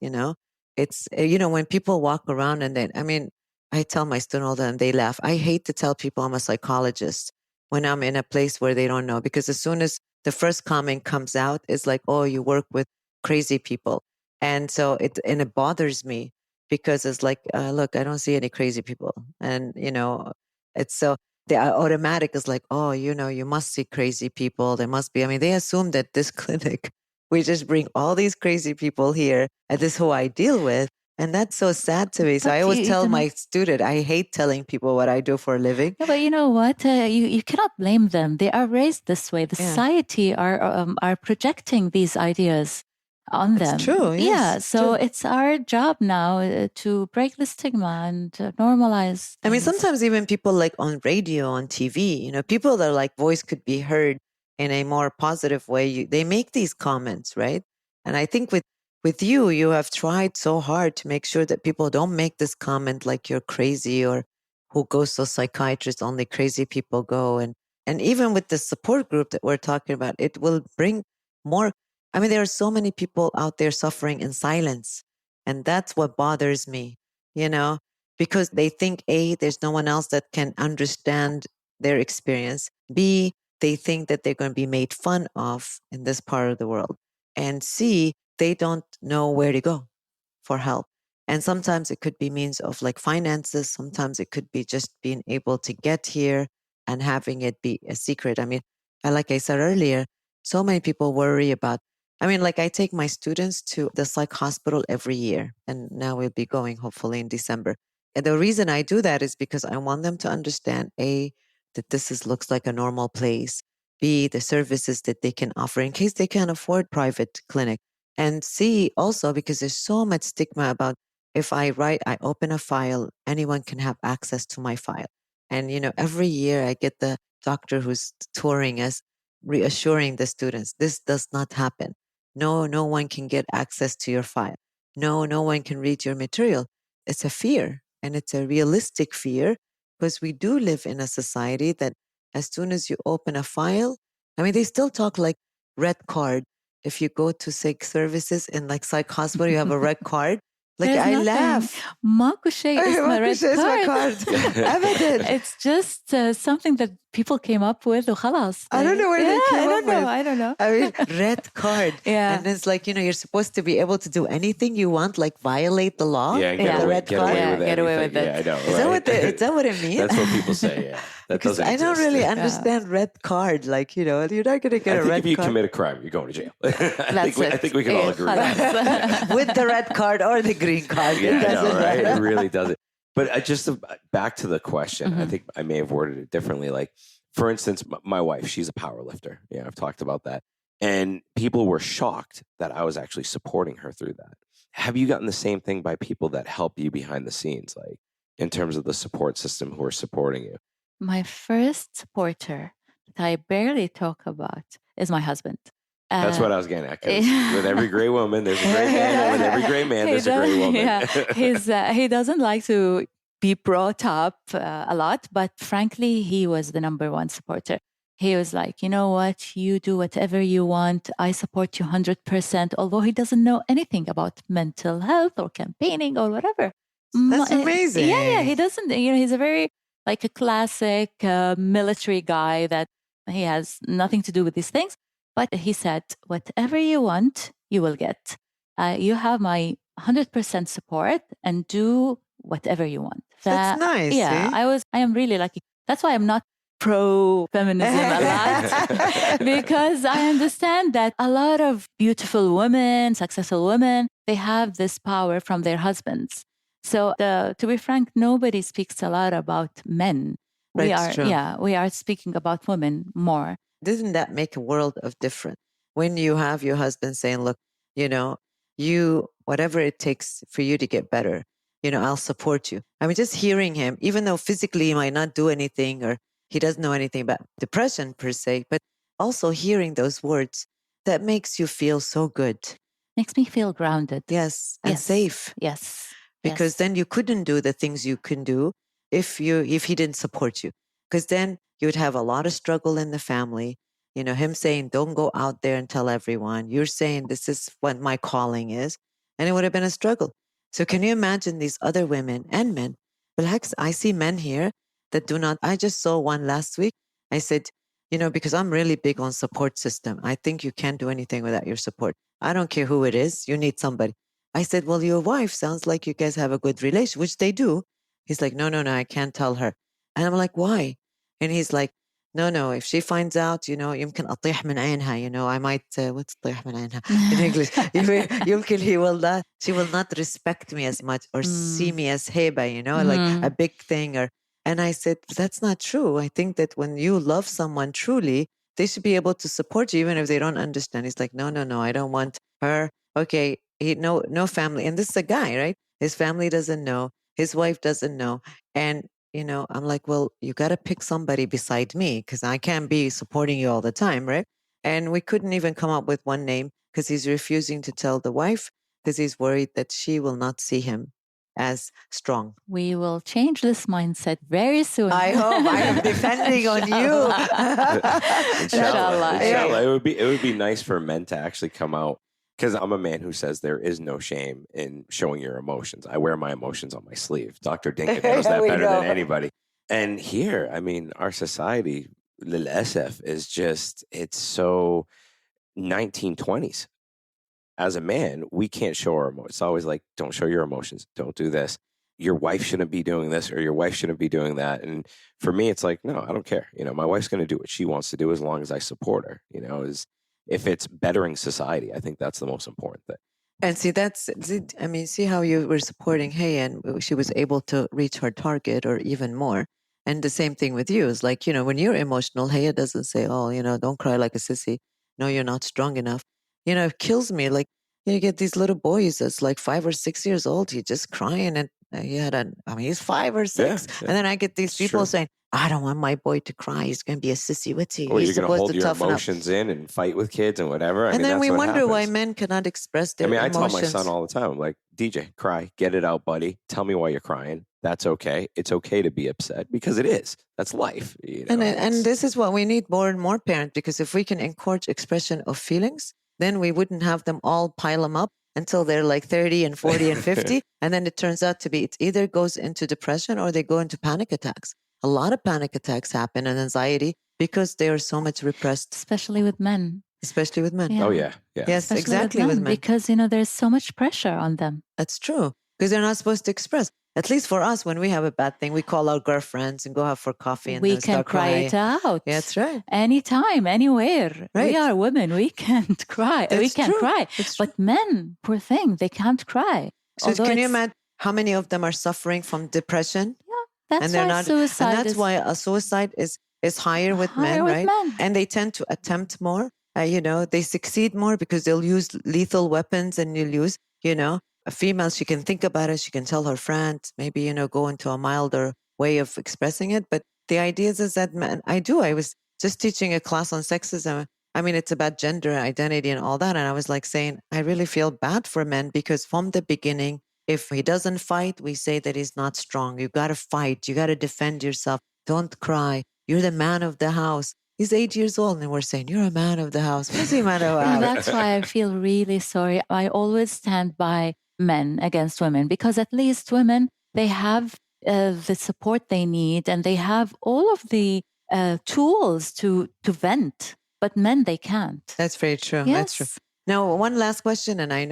It's, when people walk around and then, I tell my students all the time, they laugh. I hate to tell people I'm a psychologist when I'm in a place where they don't know, because as soon as the first comment comes out, it's like, oh, you work with crazy people. And so it bothers me because it's like, look, I don't see any crazy people. And, it's so the automatic is like, oh, you must see crazy people. There must be, they assume that this clinic, we just bring all these crazy people here and this is who I deal with. And that's so sad to me. So But I always you tell don't my student, I hate telling people what I do for a living. Yeah, but you know what? You cannot blame them. They are raised this way. The Yeah. society are projecting these ideas on them. It's true. Yes, Yeah. it's So true. it's our job now to break the stigma and normalize. I mean, things. sometimes even people like on radio, on TV, people that are like voice could be heard in a more positive way. They make these comments, right? And I think with you have tried so hard to make sure that people don't make this comment like you're crazy or who goes to a psychiatrist, only crazy people go. And even with the support group that we're talking about, it will bring more. I mean, there are so many people out there suffering in silence. And that's what bothers me, because they think A, there's no one else that can understand their experience. B, they think that they're going to be made fun of in this part of the world. And C, they don't know where to go for help. And sometimes it could be means of like finances. Sometimes it could be just being able to get here and having it be a secret. I mean, like I said earlier, so many people worry about. I mean, like I take my students to the psych hospital every year, and now we'll be going hopefully in December. And the reason I do that is because I want them to understand A, that looks like a normal place, B, the services that they can offer in case they can't afford private clinic, and C, also because there's so much stigma about if I open a file, anyone can have access to my file. And, every year I get the doctor who's touring us reassuring the students, this does not happen. No one can get access to your file. No one can read your material. It's a fear, and it's a realistic fear because we do live in a society that as soon as you open a file, I mean, they still talk like red card. If you go to psych services in like psych hospital, you have a red card. Like There's I nothing. laugh. ماكو شيء اسمه red ماكو شيء اسمه card. card. أبداً. It's just something that people came up with وخلاص. I don't know where they came up with. I don't know. I mean, red card. Yeah. And it's like, you're supposed to be able to do anything you want, like violate the law. Yeah, and with get the away, red get card. away with Yeah, get away anything. with it. Yeah, I know. Is that right? is that what it means? That's what people say. Yeah, that Because doesn't. I don't exist. really understand red card. Like, you're not going to get I a think red if you card. commit a crime, you're going to jail. That's I think we can all إيه، agree. خلاص. With the red card or the green card. Yeah, It I know, doesn't right? It matter. really doesn't. But just back to the question, I think I may have worded it differently. Like, for instance, my wife, she's a power lifter. Yeah, I've talked about that. And people were shocked that I was actually supporting her through that. Have you gotten the same thing by people that help you behind the scenes, like in terms of the support system who are supporting you? My first supporter that I barely talk about is my husband. That's what I was getting at. 'Cause with every great woman, there's a great man. And with every great man, there's a great woman. Yeah. He doesn't like to be brought up a lot, but frankly, he was the number one supporter. He was like, you know what? You do whatever you want. I support you 100%, although he doesn't know anything about mental health or campaigning or whatever. That's amazing. Yeah. He doesn't, he's a very, like a classic military guy that he has nothing to do with these things. But he said, whatever you want, you will get. You have my 100% support and do whatever you want. That's nice. Yeah, eh? I am really lucky. That's why I'm not pro-feminism a lot because I understand that a lot of beautiful women, successful women, they have this power from their husbands. So to be frank, nobody speaks a lot about men. That's true. We are speaking about women more. Doesn't that make a world of difference when you have your husband saying, look, you, whatever it takes for you to get better, I'll support you. I mean, just hearing him, even though physically he might not do anything or he doesn't know anything about depression per se, but also hearing those words, that makes you feel so good. Makes me feel grounded. Yes. And safe. Yes. Because then you couldn't do the things you can do if he didn't support you. Because then you would have a lot of struggle in the family. Him saying, don't go out there and tell everyone. You're saying, this is what my calling is. And it would have been a struggle. So can you imagine these other women and men? Relax, I see men here that do not. I just saw one last week. I said, because I'm really big on support system. I think you can't do anything without your support. I don't care who it is. You need somebody. I said, well, your wife sounds like you guys have a good relation, which they do. He's like, no, I can't tell her. And I'm like, why? And he's like, no, if she finds out, يمكن أطيح من عينها, I might, what's طيح من عينها in English? يمكن she will not respect me as much or see me as heba, like a big thing. And I said, that's not true. I think that when you love someone truly, they should be able to support you even if they don't understand. He's like, no, I don't want her. Okay, no family. And this is a guy, right? His family doesn't know. His wife doesn't know. And I'm like, well, you got to pick somebody beside me because I can't be supporting you all the time, right? And we couldn't even come up with one name because he's refusing to tell the wife because he's worried that she will not see him as strong. We will change this mindset very soon. I hope. I am depending on you. Inshallah. It would be nice for men to actually come out. Because I'm a man who says there is no shame in showing your emotions. I wear my emotions on my sleeve. Dr. Dinkin knows that better than anybody. And here, I mean, our society, للأسف, is just, it's so 1920s. As a man, we can't show our emotions. It's always like, don't show your emotions. Don't do this. Your wife shouldn't be doing this or your wife shouldn't be doing that. And for me, it's like, no, I don't care. My wife's going to do what she wants to do as long as I support her, if it's bettering society. I think that's the most important thing. And see, see how you were supporting Hey, and she was able to reach her target or even more. And the same thing with you is like, when you're emotional, Hey doesn't say, oh, don't cry like a sissy. No, you're not strong enough. It kills me. Like, you get these little boys that's like 5 or 6 years old. He's just crying. And he's 5 or 6. Yeah. And then I get these people saying, I don't want my boy to cry. He's going to be a sissy witty. Or he's you're going to hold your emotions in and fight with kids and whatever. And then we wonder why men cannot express their emotions. I tell my son all the time, like, DJ, cry, get it out, buddy. Tell me why you're crying. That's okay. It's okay to be upset because it is. That's life. And this is what we need more and more parents, because if we can encourage expression of feelings, then we wouldn't have them all pile them up until they're like 30 and 40 and 50. And then it turns out to be, it either goes into depression or they go into panic attacks. A lot of panic attacks happen and anxiety because they are so much repressed. Especially with men. Yeah. Oh, yeah. Yes, Especially exactly with men. Because, there's so much pressure on them. That's true. Because they're not supposed to express. At least for us, when we have a bad thing, we call our girlfriends and go out for coffee. And we can cry it out. Yeah, that's right. Anytime, anywhere. Right. We are women. We can't cry. We can cry. But men, poor thing, they can't cry. So can you imagine how many of them are suffering from depression? Yeah, that's why suicide and that's why a suicide is higher with men, right? And they tend to attempt more. They succeed more because they'll use lethal weapons, and you'll use, a female, she can think about it. She can tell her friends, maybe, go into a milder way of expressing it. But the idea is that men, I was just teaching a class on sexism. It's about gender identity and all that. And I was like saying, I really feel bad for men because from the beginning, if he doesn't fight, we say that he's not strong. You got to fight. You got to defend yourself. Don't cry. You're the man of the house. He's 8 years old and we're saying, you're a man of the house. What's he man of the house? And that's why I feel really sorry. I always stand by men against women, because at least women, they have the support they need and they have all of the tools to vent, but men, they can't. That's very true. Yes. That's true. Now, one last question, and I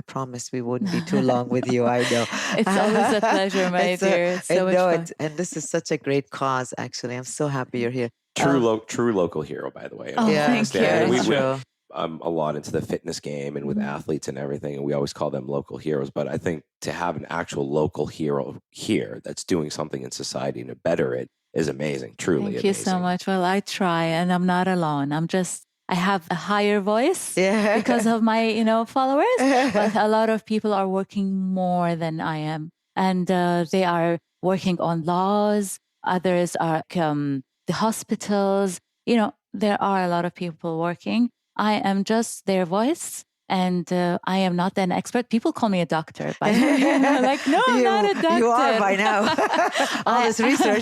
promise we wouldn't be too long with you. I know. It's always a pleasure, my dear. It's so much fun. And this is such a great cause, actually. I'm so happy you're here. True local hero, by the way. Oh, yeah, thank you. I'm a lot into the fitness game and with athletes and everything, and we always call them local heroes. But I think to have an actual local hero here that's doing something in society to better it is amazing, truly amazing. Thank you so much. Well, I try, and I'm not alone. I have a higher voice because of my, followers. But a lot of people are working more than I am, and they are working on laws. Others are the hospitals. There are a lot of people working. I am just their voice, and I am not an expert. People call me a doctor, but like, no, I'm not a doctor. You are by now. All this research.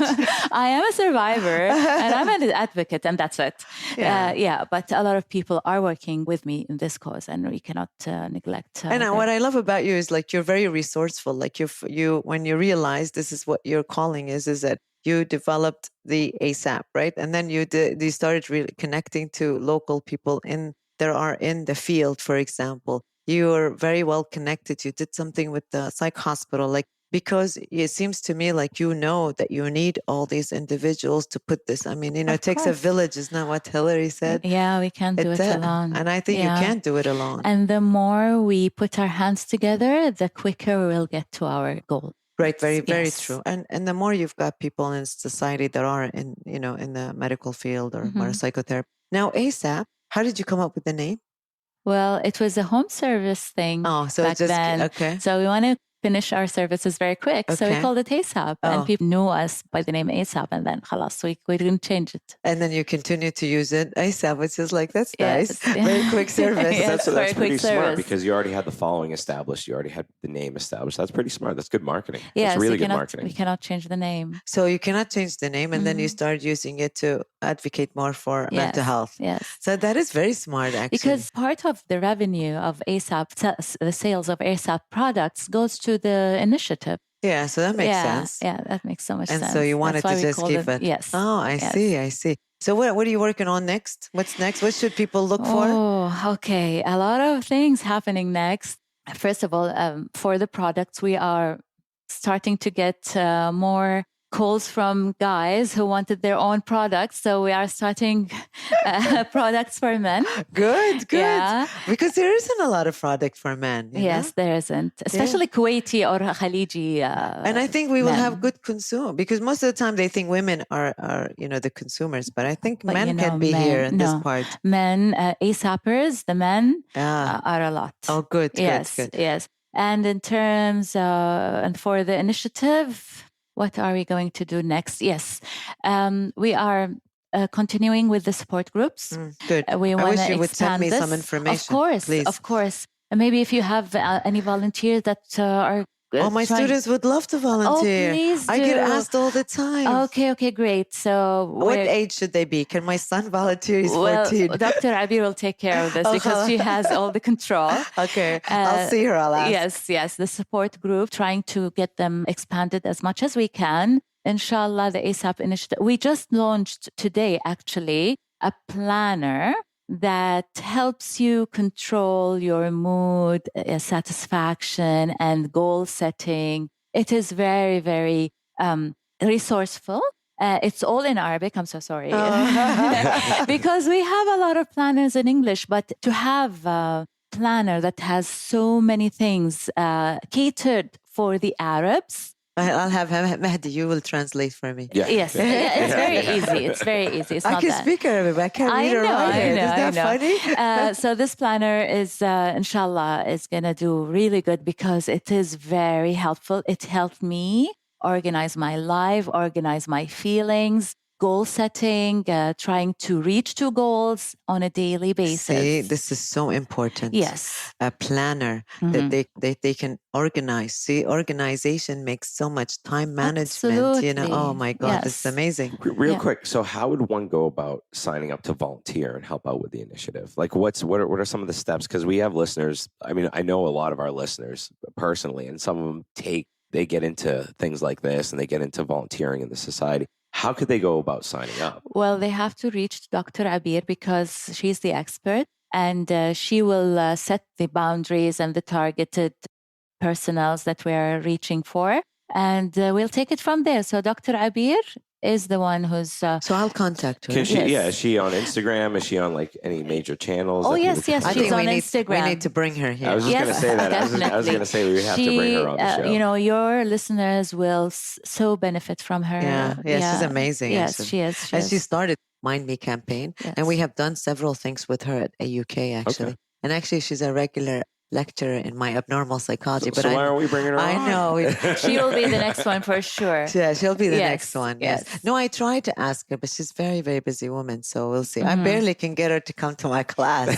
I am a survivor, and I'm an advocate, and that's it. But a lot of people are working with me in this cause, and we cannot neglect. And what I love about you is like you're very resourceful. Like you when you realize this is what your calling is that you developed the ASAP, right? And then you started really connecting to local people in the field, for example. You are very well connected. You did something with the psych hospital. Like because it seems to me like you know that you need all these individuals to put this. I mean, Of it takes a course. village, isn't that what Hillary said? Yeah, we can't do it alone. And I think you can't do it alone. And the more we put our hands together, the quicker we'll get to our goal. Right, very true. And the more you've got people in society that are in the medical field or more psychotherapy. Now, ASAP, how did you come up with the name? Well, it was a home service thing back then. Okay. So we want to finish our services very quick. So we called it ASAP. And people knew us by the name ASAP. And then, khalas, we didn't change it. And then you continue to use it, ASAP, which is like, that's nice. Very quick service. That's pretty smart because you already had the following established. You already had the name established. That's pretty smart. That's good marketing. Yes, that's really good marketing. We cannot change the name. So you cannot change the name. And then you start using it to advocate more for mental health. Yes. So that is very smart, actually. Because part of the revenue of ASAP, the sales of ASAP products goes to the initiative. Yeah, so that makes sense. Yeah, that makes so much sense. And so you wanted to just keep it. Yes. Oh, I see. So what are you working on next? What's next? What should people look for? Oh, okay. A lot of things happening next. First of all, for the products, we are starting to get more calls from guys who wanted their own products. So we are starting products for men. Good. Yeah. Because there isn't a lot of product for men. Yes, there isn't. Especially Kuwaiti or Khaliji. And I think we will have good consumer because most of the time they think women are the consumers. But I think men can be here in this part. Men, ASAPers, the men are a lot. Oh, good. Yes. And in terms, and for the initiative, what are we going to do next? Yes, we are continuing with the support groups. Good. We I want wish to you would send me this. some information. Of course, please. Of course. And maybe if you have any volunteers that are my students would love to volunteer. Oh, please do. I get asked all the time. Okay, great. So what age should they be? Can my son volunteer? He's 14. Dr. Abir will take care of this because she has all the control. Okay, I'll see her. I'll ask. Yes. The support group, trying to get them expanded as much as we can. Inshallah, the ASAP initiative. We just launched today, actually, a planner that helps you control your mood, satisfaction, and goal setting. It is very, very resourceful. It's all in Arabic. I'm so sorry. Because we have a lot of planners in English, but to have a planner that has so many things catered for the Arabs, I'll have Mahdi. You will translate for me. Yeah. Yes. It's very easy. It's very easy. It's I not can that. speak Arabic, but I can't read or write it. Isn't that funny? So this planner is, inshallah, is going to do really good because it is very helpful. It helped me organize my life, organize my feelings, goal setting, trying to reach two goals on a daily basis. See, this is so important. Yes. A planner that they can organize. See, organization makes so much time management. Absolutely. Oh my God, this is amazing. Real quick. So how would one go about signing up to volunteer and help out with the initiative? Like what are some of the steps? Because we have listeners. I mean, I know a lot of our listeners personally, and some of them they get into things like this and they get into volunteering in the society. How could they go about signing up? Well, they have to reach Dr. Abir because she's the expert and she will set the boundaries and the targeted personnels that we're reaching for. And we'll take it from there. So Dr. Abir is the one who's... So I'll contact her. Can she, is she on Instagram? Is she on like any major channels? Oh, yes, I she's think on Instagram. We need to bring her here. I was just going to say that. I was going to say we have to bring her on the show. Your listeners will so benefit from her. Yeah, she's amazing. Yes, actually. she is. She started Mind Me campaign, and we have done several things with her at AUK, actually. Okay. And actually, she's a regular lecturer in my abnormal psychology. So why aren't we bringing her on? I know. She will be the next one for sure. Yeah, she'll be the next one. Yes. No, I tried to ask her, but she's a very, very busy woman. So we'll see. I barely can get her to come to my class.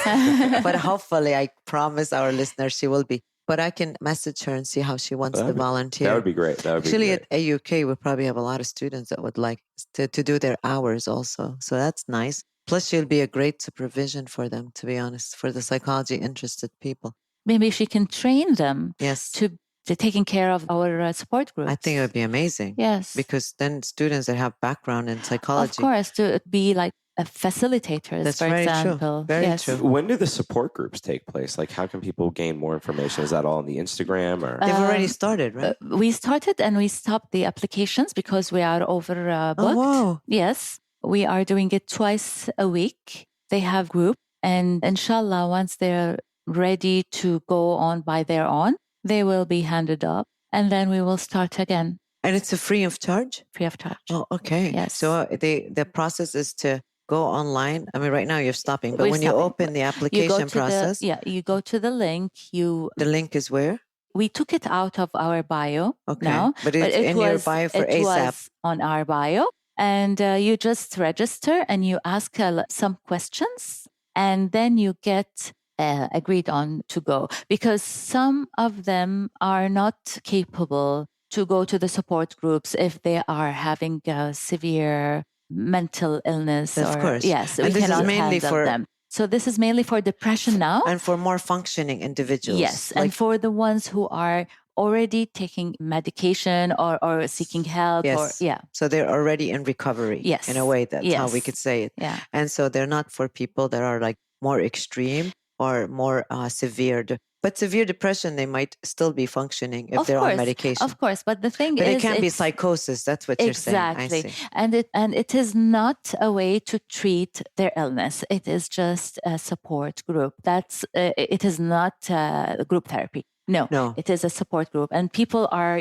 But hopefully, I promise our listeners she will be. But I can message her and see how she wants to volunteer. That would be great. Actually, at AUK, we probably have a lot of students that would like to do their hours also. So that's nice. Plus, she'll be a great supervision for them, to be honest, for the psychology interested people. Maybe she can train them to taking care of our support groups. I think it would be amazing. Yes. Because then students that have background in psychology. Of course, to be like facilitators, That's for very example. true. Very true. When do the support groups take place? Like, how can people gain more information? Is that all on the Instagram or? They've already started, right? We started and we stopped the applications because we are overbooked. Oh, wow. Yes, we are doing it twice a week. They have group, and inshallah, once they're ready to go on by their own, they will be handed up, and then we will start again. And it's a free of charge? Free of charge. Oh, okay. Yes. So the process is to go online. I mean, right now you're stopping, but We're when stopping. you open the application process, you go to the link. the link is where? We took it out of our bio Okay. now, But it's in your bio for it ASAP. was on our bio, and you just register and you ask some questions, and then you get agreed on to go, because some of them are not capable to go to the support groups if they are having severe mental illness. Of course. Yes, And we this is cannot mainly handle for- them. So this is mainly for depression now. And for more functioning individuals. Yes, and for the ones who are already taking medication or seeking help. Yes. Or, yeah. So they're already in recovery. Yes. In a way, that's how we Yes. could say it. Yeah. And so they're not for people that are like more extreme or more severe. But severe depression, they might still be functioning if they're on medication. Of course, but the thing But is, it can be psychosis. That's what you're saying. exactly, I see. and it is not a way to treat their illness. It is just a support group. That's it is not group therapy. No, it is a support group, and people are,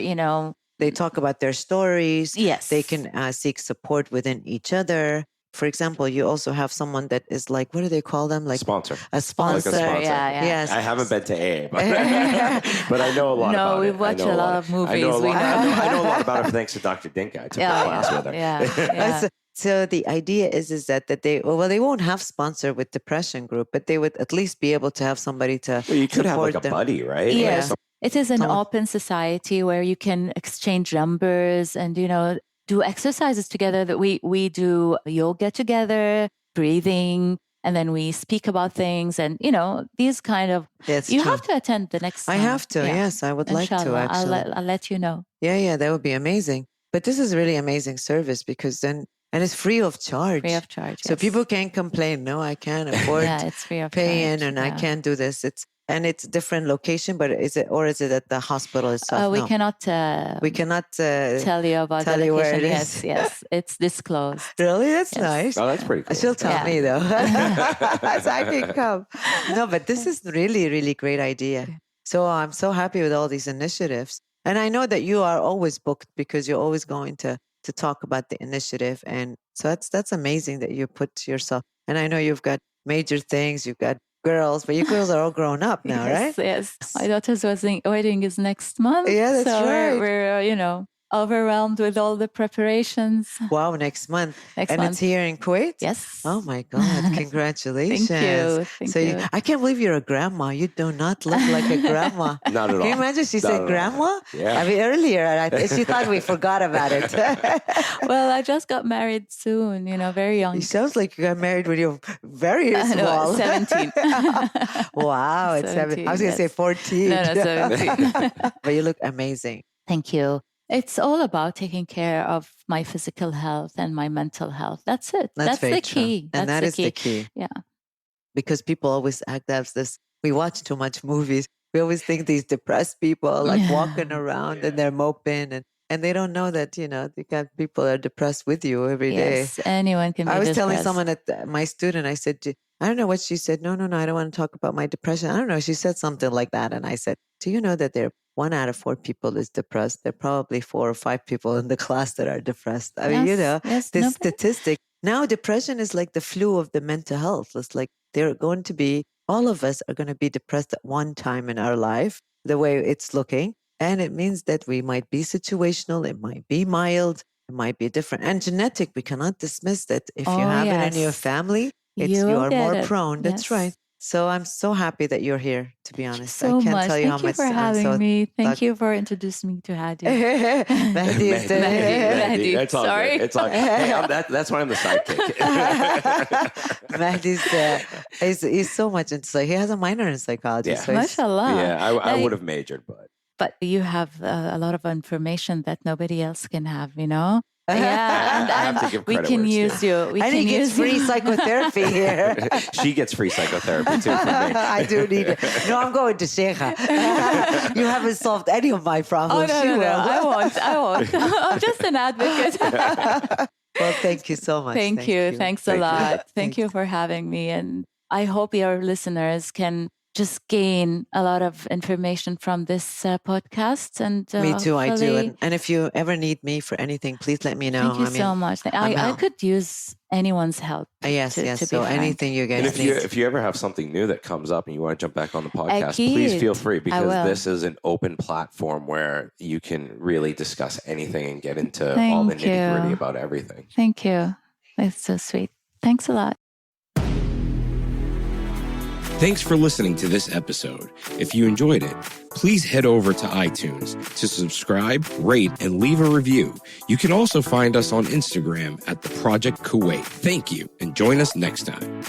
They talk about their stories. Yes, They can seek support within each other. For example, you also have someone that is like, what do they call them? Like sponsor. A sponsor. Like a sponsor. Yeah. Yes. I haven't been to AA, but I know a lot about it. No, we watch a lot of movies. I know We I know a lot about it thanks to Dr. Dinka. I took a class with her. Yeah. So the idea is that they won't have sponsor with depression group, but they would at least be able to have somebody to Well, you could have support like a them. buddy, right? Yes. Like It is an Someone- open society where you can exchange numbers and, do exercises together. That we do yoga together, breathing, and then we speak about things and, these kind of, Yes, you true. have to attend the next I time. have to. Yeah. Yes, I would like to Inshallah, actually. I'll let you know. Yeah, that would be amazing. But this is really amazing service because then, and it's free of charge. Free of charge. So yes. people can't complain. No, I can't afford Yeah, it's free of paying charge. and I can't do this. It's different location, but is it at the hospital itself? We No. cannot. We cannot tell you about tell the you where location. it is. Yes, it's disclosed. Really? That's Yes. nice. Oh, that's pretty cool. She'll tell Yeah. me though. So I can come. No, but this is really, really great idea. So I'm so happy with all these initiatives. And I know that you are always booked because you're always going to talk about the initiative. And so that's amazing that you put yourself. And I know you've got major things. You've got girls, but your girls are all grown up now, right? Yes. My daughter's wedding is next month. Yeah, that's so right. We're overwhelmed with all the preparations. Wow, next month. Next And month. it's here in Kuwait? Yes. Oh my God, congratulations. Thank you. I can't believe you're a grandma. You do not look like a grandma. Not at all. Can you imagine she Not said at all. grandma? Yeah. I mean, earlier, she thought we forgot about it. Well, I just got married soon, very young. It sounds like you got married when you were very No, small. 17. Wow, it's 17. I was going to say 14. No, 17. But you look amazing. Thank you. It's all about taking care of my physical health and my mental health. That's it. That's very the true. key. And that That's is the key. Yeah. Because people always act as this. We watch too much movies. We always think these depressed people are like walking around and they're moping and they don't know that, you got people that are depressed with you every day. Yes, anyone can be I was telling depressed. someone my student, I said, I don't know what she said. No, I don't want to talk about my depression. I don't know. She said something like that. And I said, do you know that 1 out of 4 people is depressed? There are probably 4 or 5 people in the class that are depressed. I mean, Yes, this no, statistic. Now depression is like the flu of the mental health. It's like all of us are going to be depressed at one time in our life, the way it's looking. And it means that we might be situational. It might be mild. It might be different. And genetic, we cannot dismiss that. If you have it in your yes. family, you will are get more it. prone. That's Yes. right. So I'm so happy that you're here, to be honest. So I can't much. tell you Thank how you much for I'm having so me. Thank lucky. you for introducing me to Hadi. Mehdi is the- Mehdi. That's all Sorry. good. It's all, hey, that's why I'm the sidekick. Mehdi's he's so much into he has a minor in psychology. Yeah. So he's- Mashallah. Yeah, I Like- would have majored, but But you have a lot of information that nobody else can have, Yeah, have to give we credit can where it's use due. you. We And can he gets use free you. psychotherapy here. She gets free psychotherapy too from me. I do need it. No, I'm going to Sheikha. You haven't solved any of my Oh, problems. no, She no, will. no. I won't. I'm just an advocate. Well, thank you so much. Thank you. Thanks a Thank you. lot. Thank you for having me. And I hope your listeners can just gain a lot of information from this podcast. And Me too, I do. hopefully- And if you ever need me for anything, please let me know. Thank you so much. I out. could use anyone's help. Yes, to yes. be So frank. anything you And guys if you ever have something new that comes up and you want to jump back on the podcast, please Akid. feel free, I because will. this is an open platform where you can really discuss anything and get into all the Thank nitty gritty you. about everything. Thank you. It's so sweet. Thanks a lot. Thanks for listening to this episode. If you enjoyed it, please head over to iTunes to subscribe, rate, and leave a review. You can also find us on Instagram at The Project Kuwait. Thank you, and join us next time.